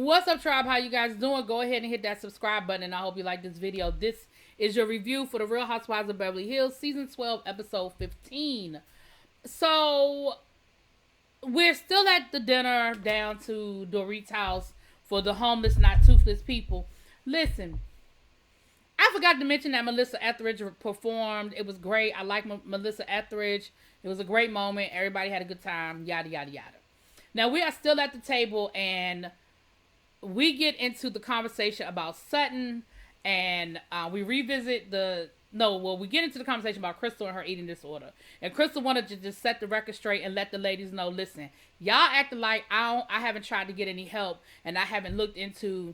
What's up, tribe? How you guys doing? Go ahead and hit that subscribe button, and I hope you like this video. This is your review for the Real Housewives of Beverly Hills, Season 12, Episode 15. So, we're still at the dinner down to Dorit's house for the homeless, not toothless people. Listen, I forgot to mention that Melissa Etheridge performed. It was great. I like Melissa Etheridge. It was a great moment. Everybody had a good time. Yada, yada, yada. Now, we are still at the table, and we get into the conversation about Sutton, and we revisit we get into the conversation about Crystal and her eating disorder. And Crystal wanted to just set the record straight and let the ladies know, listen, y'all acting like I haven't tried to get any help, and I haven't looked into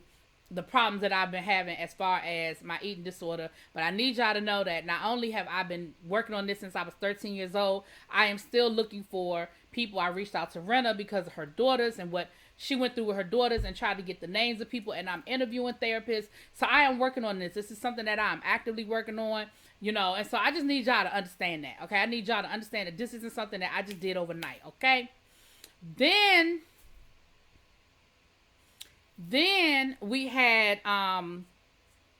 the problems that I've been having as far as my eating disorder. But I need y'all to know that not only have I been working on this since I was 13 years old, I am still looking for people. I reached out to Renna because of her daughters and what she went through with her daughters and tried to get the names of people, and I'm interviewing therapists. So I am working on this. This is something that I'm actively working on, and so I just need y'all to understand that, okay? I need y'all to understand that this isn't something that I just did overnight, okay? Then we had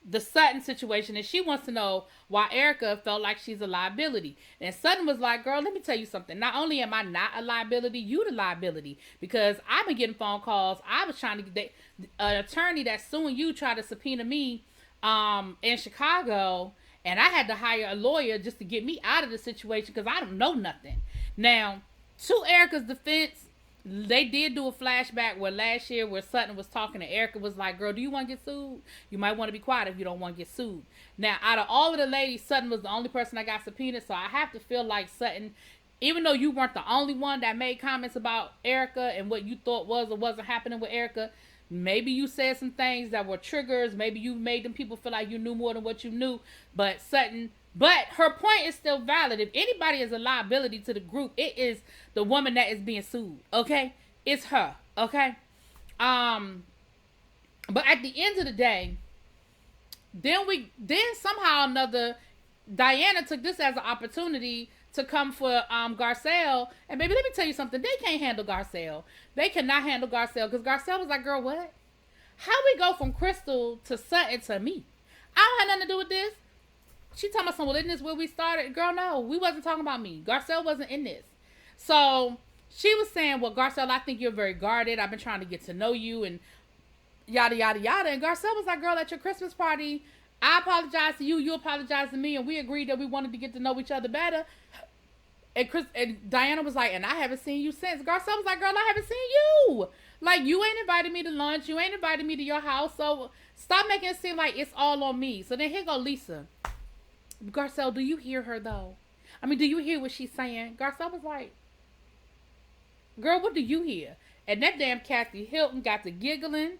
the Sutton situation, and she wants to know why Erica felt like she's a liability. And Sutton was like, girl, let me tell you something. Not only am I not a liability, you the liability. Because I've been getting phone calls. I was trying to get an attorney that's suing you tried to subpoena me in Chicago, and I had to hire a lawyer just to get me out of the situation because I don't know nothing. Now, to Erica's defense, they did do a flashback where last year where Sutton was talking and Erica was like, girl, do you want to get sued? You might want to be quiet if you don't want to get sued. Now, out of all of the ladies, Sutton was the only person that got subpoenaed, so I have to feel like Sutton, even though you weren't the only one that made comments about Erica and what you thought was or wasn't happening with Erica, maybe you said some things that were triggers, maybe you made them people feel like you knew more than what you knew, but her point is still valid. If anybody is a liability to the group, it is the woman that is being sued, okay? It's her, okay? But at the end of the day, then somehow or another, Diana took this as an opportunity to come for Garcelle. And baby, let me tell you something. They can't handle Garcelle. They cannot handle Garcelle because Garcelle was like, girl, what? How we go from Crystal to Sutton to me? I don't have nothing to do with this. She talking about well, isn't this where we started? Girl, no, we wasn't talking about me. Garcelle wasn't in this. So she was saying, well, Garcelle, I think you're very guarded. I've been trying to get to know you and yada, yada, yada. And Garcelle was like, girl, at your Christmas party, I apologize to you. You apologize to me. And we agreed that we wanted to get to know each other better. And Diana was like, and I haven't seen you since. Garcelle was like, girl, I haven't seen you. Like, you ain't invited me to lunch. You ain't invited me to your house. So stop making it seem like it's all on me. So then here go Lisa. Garcelle, do you hear her though? I mean, do you hear what she's saying? Garcelle was like, girl, what do you hear? And that damn Kathy Hilton got to giggling,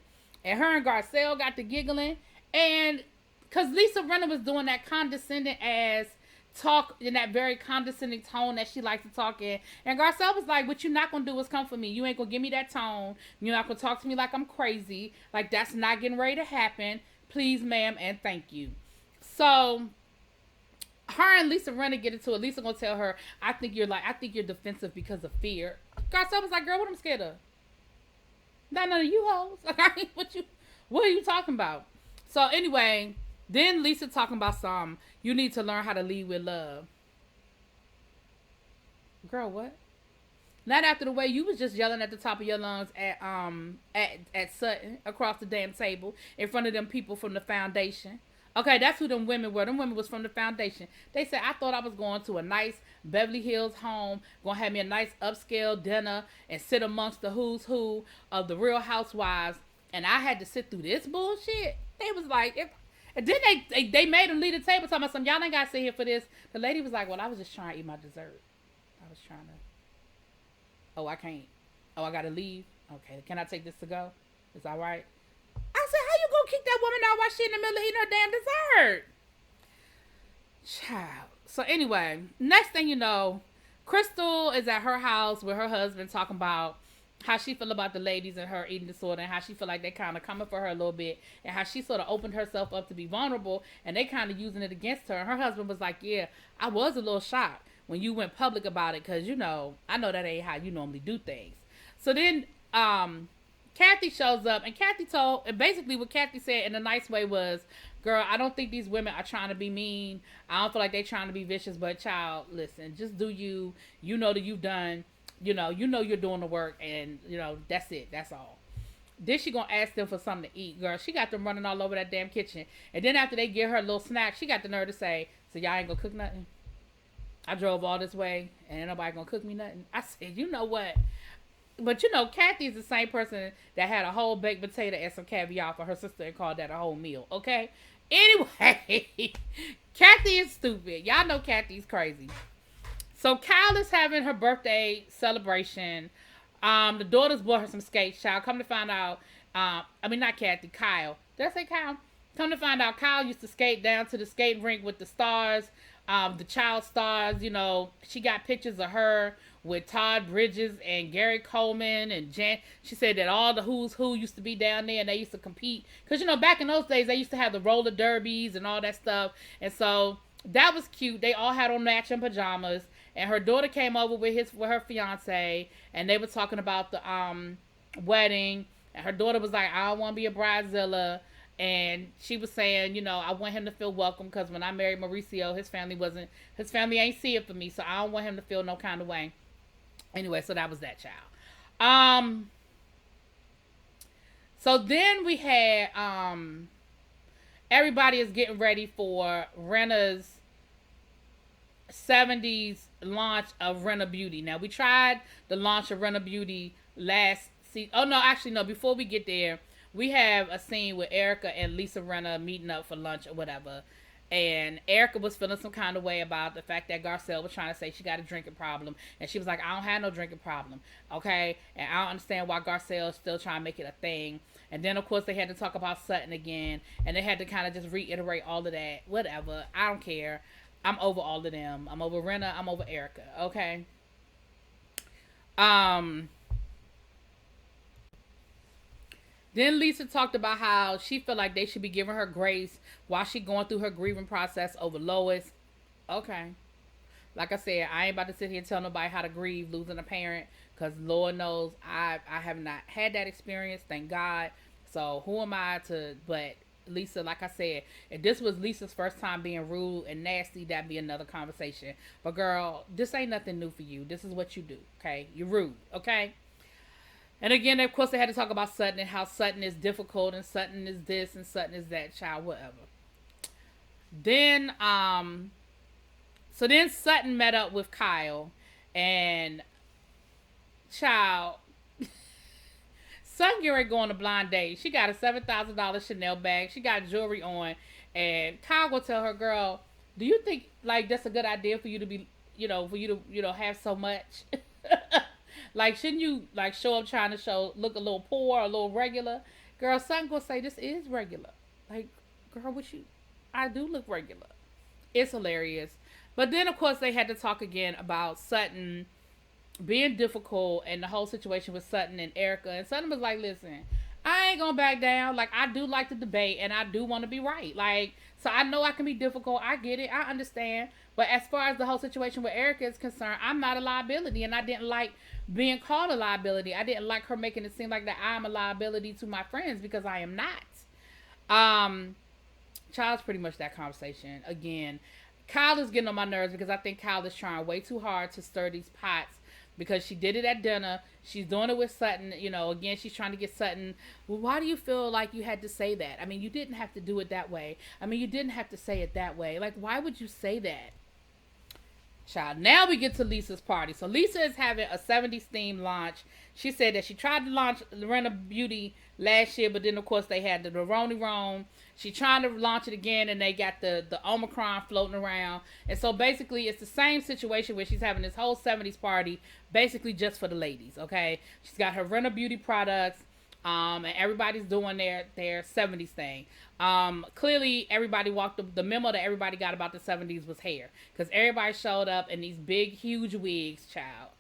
and her and Garcelle got to giggling, and because Lisa Rinna was doing that condescending ass talk in that very condescending tone that she likes to talk in, and Garcelle was like, what you're not gonna do is come for me. You ain't gonna give me that tone. You're not gonna talk to me like I'm crazy. Like, that's not getting ready to happen. Please, ma'am, and thank you. So her and Lisa Rinna get into it. Lisa gonna tell her, I think you're defensive because of fear. Garcelle was like, girl, what I'm scared of? Not none of you hoes. Like, what are you talking about? So anyway, then Lisa talking about you need to learn how to lead with love. Girl, what? Not after the way you was just yelling at the top of your lungs at Sutton across the damn table in front of them people from the foundation. Okay, that's who them women were. Them women was from the foundation. They said, I thought I was going to a nice Beverly Hills home, going to have me a nice upscale dinner and sit amongst the who's who of the Real Housewives, and I had to sit through this bullshit. They was like, and then they made them leave the table talking about y'all ain't got to sit here for this. The lady was like, well, I was just trying to eat my dessert. I was trying to, oh, I can't. Oh, I got to leave. Okay, can I take this to go? Is that all right? I said, how you gonna kick that woman out while she in the middle of eating her damn dessert? Child. So anyway, next thing you know, Crystal is at her house with her husband talking about how she feel about the ladies and her eating disorder and how she feel like they kind of coming for her a little bit and how she sort of opened herself up to be vulnerable and they kind of using it against her. And her husband was like, yeah, I was a little shocked when you went public about it because, I know that ain't how you normally do things. So then Kathy shows up, and Kathy told, and basically what Kathy said in a nice way was, girl, I don't think these women are trying to be mean. I don't feel like they're trying to be vicious, but child, listen, just do you. You know that you've done, you know you're doing the work, and, that's it. That's all. Then she gonna ask them for something to eat, girl. She got them running all over that damn kitchen. And then after they get her a little snack, she got the nerve to say, so y'all ain't gonna cook nothing? I drove all this way, and ain't nobody gonna cook me nothing? I said, you know what? But Kathy's the same person that had a whole baked potato and some caviar for her sister and called that a whole meal, okay? Anyway, Kathy is stupid. Y'all know Kathy's crazy. So Kyle is having her birthday celebration. The daughters bought her some skates, child. Come to find out, not Kathy, Kyle. Did I say Kyle? Come to find out, Kyle used to skate down to the skating rink with the stars, the child stars. She got pictures of her with Todd Bridges and Gary Coleman and Jan. She said that all the who's who used to be down there and they used to compete. Because, back in those days, they used to have the roller derbies and all that stuff. And so that was cute. They all had on matching pajamas. And her daughter came over with her fiance. And they were talking about the wedding. And her daughter was like, I don't want to be a bridezilla. And she was saying, I want him to feel welcome because when I married Mauricio, his family ain't see it for me. So I don't want him to feel no kind of way. Anyway, so that was that, child. So then we had everybody is getting ready for Rena's 70s launch of Rena Beauty. Now, we tried the launch of Rena Beauty last season. Oh, no, actually, no. Before we get there, we have a scene with Erica and Lisa Rinna meeting up for lunch or whatever. And Erica was feeling some kind of way about the fact that Garcelle was trying to say she got a drinking problem. And she was like, I don't have no drinking problem. Okay? And I don't understand why Garcelle is still trying to make it a thing. And then, of course, they had to talk about Sutton again. And they had to kind of just reiterate all of that. Whatever. I don't care. I'm over all of them. I'm over Rinna. I'm over Erica. Okay? Then Lisa talked about how she felt like they should be giving her grace while she going through her grieving process over Lois. Okay. Like I said, I ain't about to sit here and tell nobody how to grieve losing a parent because Lord knows I have not had that experience, thank God. So who am I to, but Lisa, like I said, if this was Lisa's first time being rude and nasty, that'd be another conversation. But girl, this ain't nothing new for you. This is what you do, okay? You're rude, okay? And again, of course, they had to talk about Sutton and how Sutton is difficult and Sutton is this and Sutton is that, child, whatever. Then, so then Sutton met up with Kyle and, child, Sutton Gary going on a blind date. She got a $7,000 Chanel bag. She got jewelry on. And Kyle will tell her, girl, do you think, like, that's a good idea for you to be, for you to, have so much? Like, shouldn't you, like, show up trying to look a little poor, a little regular? Girl, Sutton gonna say, this is regular. Like, girl, I do look regular. It's hilarious. But then, of course, they had to talk again about Sutton being difficult and the whole situation with Sutton and Erica. And Sutton was like, listen, I ain't gonna back down. Like, I do like to debate and I do want to be right. Like, so I know I can be difficult. I get it. I understand. But as far as the whole situation with Erica is concerned, I'm not a liability. And I didn't like being called a liability. I didn't like her making it seem like that I'm a liability to my friends because I am not. Child's pretty much that conversation. Again, Kyle is getting on my nerves because I think Kyle is trying way too hard to stir these pots because she did it at dinner. She's doing it with Sutton. Again, she's trying to get Sutton. Well, why do you feel like you had to say that? I mean, you didn't have to do it that way. I mean, you didn't have to say it that way. Like, why would you say that? Child. Now we get to Lisa's party. So Lisa is having a 70s theme launch. She said that she tried to launch Rena Beauty last year, but then of course they had the Roni Rome. She trying to launch it again, and they got the Omicron floating around. And so basically, it's the same situation where she's having this whole 70s party, basically just for the ladies. Okay, she's got her Rena Beauty products. And everybody's doing their 70s thing. Clearly, everybody the memo that everybody got about the 70s was hair. Because everybody showed up in these big, huge wigs, child.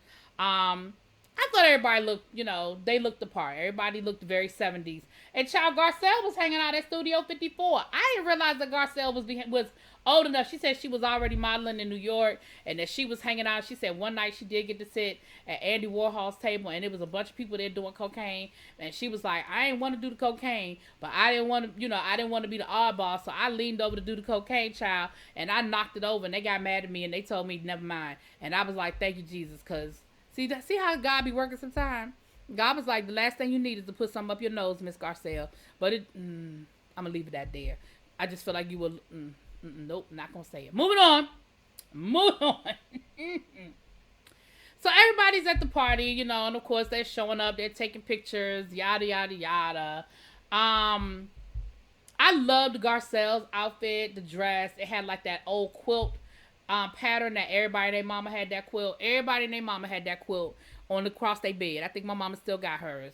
I thought everybody looked, they looked the part. Everybody looked very 70s. And child, Garcelle was hanging out at Studio 54. I didn't realize that Garcelle was old enough. She said she was already modeling in New York and that she was hanging out. She said one night she did get to sit at Andy Warhol's table and it was a bunch of people there doing cocaine. And she was like, I didn't want to do the cocaine, but I didn't want to, I didn't want to be the oddball. So I leaned over to do the cocaine, child, and I knocked it over and they got mad at me and they told me, never mind. And I was like, thank you, Jesus, because see how God be working sometimes? God was like, the last thing you need is to put something up your nose, Miss Garcelle. But I'm going to leave it at there. I just feel like you will, nope, not going to say it. Moving on. So everybody's at the party, and of course they're showing up, they're taking pictures, yada, yada, yada. I loved Garcelle's outfit, the dress. It had like that old quilt pattern that everybody and their mama had that quilt. Everybody and their mama had that quilt on across their bed. I think my mama still got hers.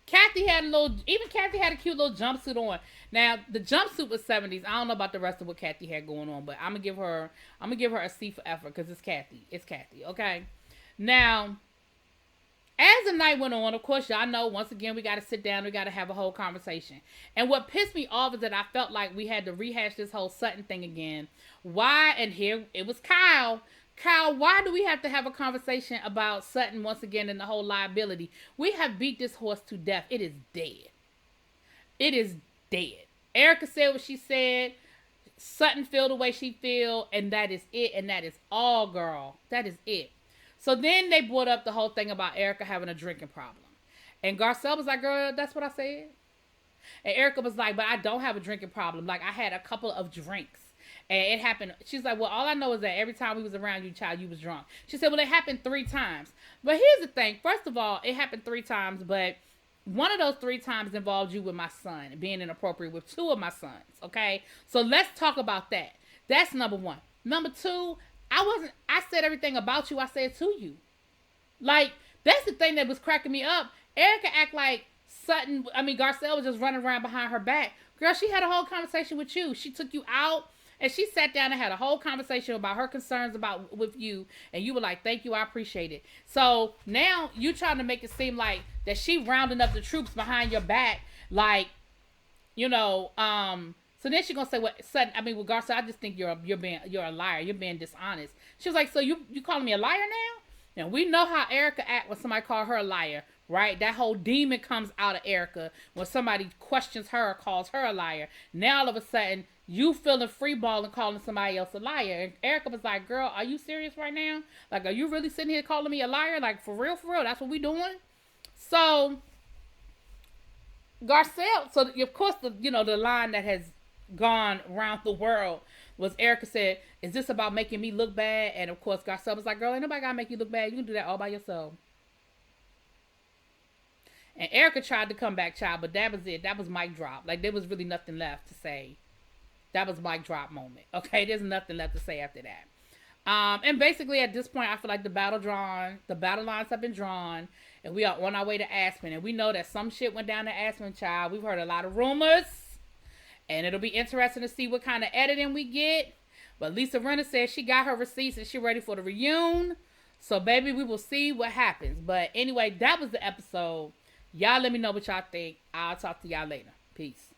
Kathy had a cute little jumpsuit on. Now the jumpsuit was 70s. I don't know about the rest of what Kathy had going on, but I'm gonna give her a C for effort because it's Kathy. It's Kathy, okay? Now, as the night went on, of course, y'all know, once again, we got to sit down. We got to have a whole conversation. And what pissed me off is that I felt like we had to rehash this whole Sutton thing again. Why? And here, it was Kyle. Kyle, why do we have to have a conversation about Sutton once again and the whole liability? We have beat this horse to death. It is dead. It is dead. Erica said what she said. Sutton feel the way she feel. And that is it. And that is all, girl. That is it. So then they brought up the whole thing about Erica having a drinking problem. And Garcelle was like, girl, that's what I said. And Erica was like, but I don't have a drinking problem. Like, I had a couple of drinks. And it happened. She's like, well, all I know is that every time we was around you, child, you was drunk. She said, well, it happened 3 times. But here's the thing. First of all, it happened 3 times, but one of those 3 times involved you with my son, being inappropriate with 2 of my sons, okay? So let's talk about that. That's number 1. Number 2, I said everything about you I said to you. Like, that's the thing that was cracking me up. Erica act like Garcelle was just running around behind her back. Girl, she had a whole conversation with you. She took you out and she sat down and had a whole conversation about her concerns with you. And you were like, thank you, I appreciate it. So now you trying to make it seem like that she rounding up the troops behind your back. Like, so then she's gonna say, "What? With Garcelle, I just think you're a liar. You're being dishonest." She was like, "So you calling me a liar now?" Now we know how Erica act when somebody call her a liar, right? That whole demon comes out of Erica when somebody questions her or calls her a liar. Now all of a sudden you feeling free balling calling somebody else a liar. And Erica was like, "Girl, are you serious right now? Like, are you really sitting here calling me a liar? Like, for real? That's what we doing?" So Garcelle, so of course the line that has gone around the world was Erica said, "Is this about making me look bad?" And of course Garcelle was like, "Girl, ain't nobody gotta make you look bad. You can do that all by yourself." And Erica tried to come back, child, but that was it. That was mic drop. Like, there was really nothing left to say. That was mic drop moment. Okay, there's nothing left to say after that. And basically at this point, I feel like the battle lines have been drawn, and we are on our way to Aspen. And we know that some shit went down to Aspen, child. We've heard a lot of rumors. And it'll be interesting to see what kind of editing we get. But Lisa Rinna says she got her receipts and she's ready for the reunion. So, baby, we will see what happens. But anyway, that was the episode. Y'all let me know what y'all think. I'll talk to y'all later. Peace.